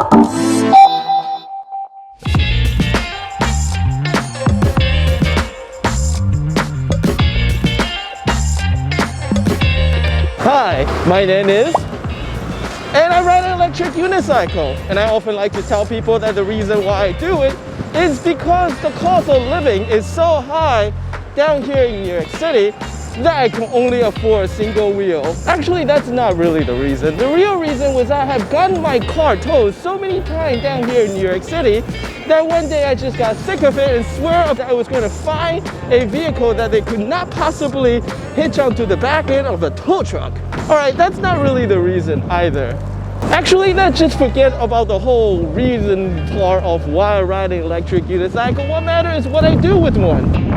Hi, my name is, and I ride an electric unicycle. And I often like to tell people that the reason why I do it is because the cost of living is so high down here in New York City that I can only afford a single wheel. Actually, that's not really the reason. The real reason was I have gotten my car towed so many times down here in New York City that one day I just got sick of it and swore that I was going to find a vehicle that they could not possibly hitch onto the back end of a tow truck. Alright, that's not really the reason either. Actually, let's just forget about the whole reason part of why I ride an electric unicycle. What matters is what I do with one.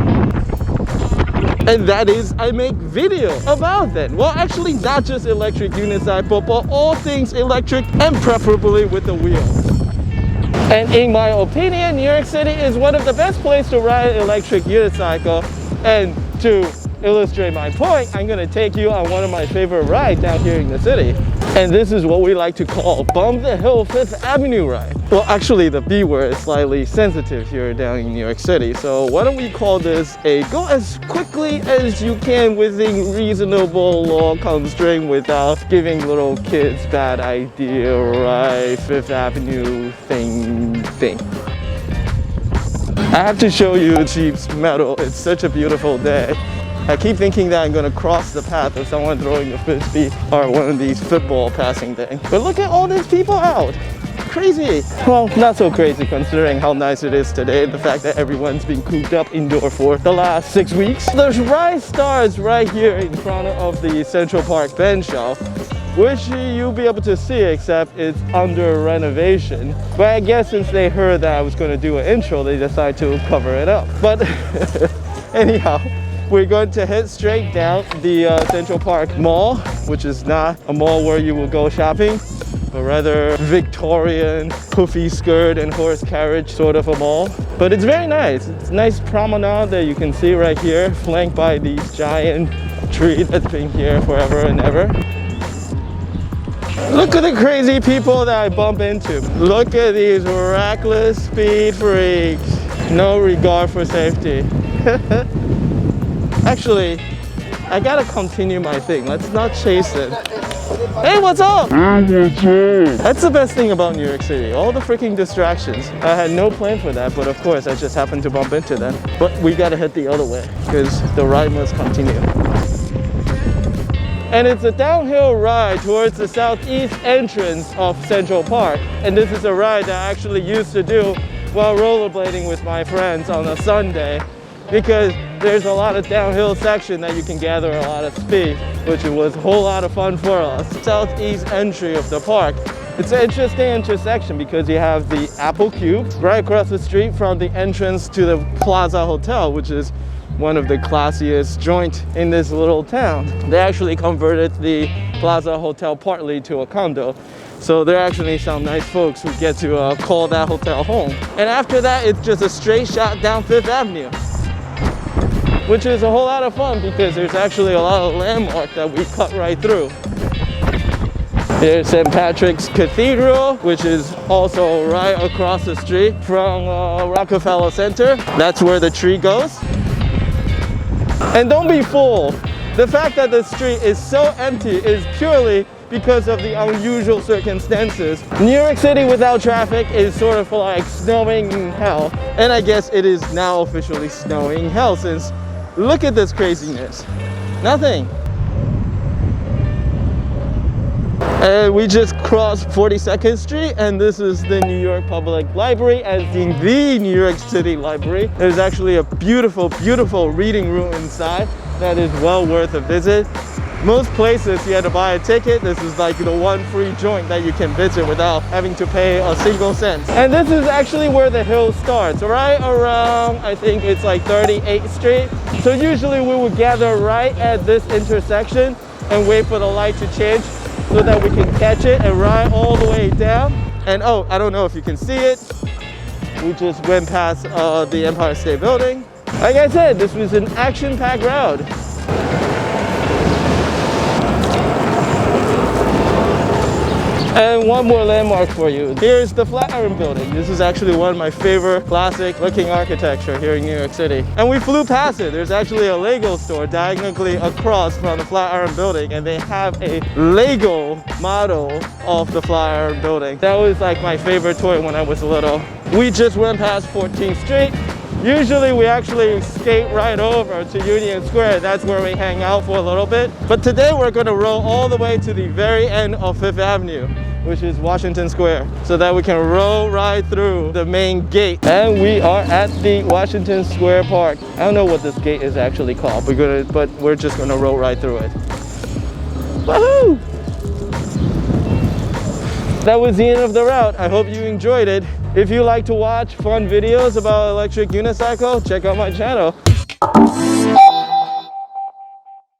And that is, I make video about that. Well, actually not just electric unicycle, but all things electric and preferably with the wheels. And in my opinion, New York City is one of the best places to ride an electric unicycle. And to illustrate my point, I'm gonna take you on one of my favorite rides down here in the city. And this is what we like to call Bump the Hill 5th Avenue ride. Well, actually the B word is slightly sensitive here down in New York City. So why don't we call this a go as quickly as you can within reasonable law constraint without giving little kids bad idea, right? 5th Avenue thing. I have to show you Jeep's metal. It's such a beautiful day. I keep thinking that I'm gonna cross the path of someone throwing a frisbee or one of these football passing things. But look at all these people out. Crazy. Well, not so crazy considering how nice it is today. The fact that everyone's been cooped up indoor for the last 6 weeks. The ride starts right here in front of the Central Park Bandshell, which you'll be able to see except it's under renovation. But I guess since they heard that I was gonna do an intro, they decided to cover it up. But anyhow, we're going to head straight down the Central Park Mall, which is not a mall where you will go shopping, but rather Victorian, poofy skirt and horse carriage sort of a mall. But it's very nice. It's a nice promenade that you can see right here, flanked by these giant trees that's been here forever and ever. Look at the crazy people that I bump into. Look at these reckless speed freaks. No regard for safety. Actually, I gotta continue my thing. Let's not chase it. Hey, what's up? That's the best thing about New York City. All the freaking distractions. I had no plan for that, but of course I just happened to bump into them. But we gotta head the other way because the ride must continue. And it's a downhill ride towards the southeast entrance of Central Park. And this is a ride that I actually used to do while rollerblading with my friends on a Sunday, because there's a lot of downhill section that you can gather a lot of speed, which was a whole lot of fun for us. Southeast entry of the park. It's an interesting intersection because you have the Apple Cube right across the street from the entrance to the Plaza Hotel, which is one of the classiest joints in this little town. They actually converted the Plaza Hotel partly to a condo. So there are actually some nice folks who get to call that hotel home. And after that, it's just a straight shot down 5th Avenue, which is a whole lot of fun because there's actually a lot of landmarks that we cut right through. There's St. Patrick's Cathedral, which is also right across the street from Rockefeller Center. That's where the tree goes. And don't be fooled. The fact that the street is so empty is purely because of the unusual circumstances. New York City without traffic is sort of like snowing in hell. And I guess it is now officially snowing in hell since look at this craziness. Nothing. And we just crossed 42nd Street, and this is the New York Public Library, as in the New York City Library. There's actually a beautiful, beautiful reading room inside that is well worth a visit. Most places you had to buy a ticket. This is like the one free joint that you can visit without having to pay a single cent. And this is actually where the hill starts, right around, I think it's like 38th Street. So usually we would gather right at this intersection and wait for the light to change so that we can catch it and ride all the way down. And oh, I don't know if you can see it. We just went past the Empire State Building. Like I said, this was an action-packed route. And one more landmark for you. Here's the Flatiron Building. This is actually one of my favorite classic looking architecture here in New York City. And we flew past it. There's actually a Lego store diagonally across from the Flatiron Building, and they have a Lego model of the Flatiron Building. That was like my favorite toy when I was little. We just went past 14th Street. Usually we actually skate right over to Union Square. That's where we hang out for a little bit. But today we're going to roll all the way to the very end of Fifth Avenue, which is Washington Square, so that we can roll right through the main gate. And we are at the Washington Square Park. I don't know what this gate is actually called, but we're just gonna roll right through it. Woohoo! That was the end of the route. I hope you enjoyed it. If you like to watch fun videos about electric unicycle, check out my channel.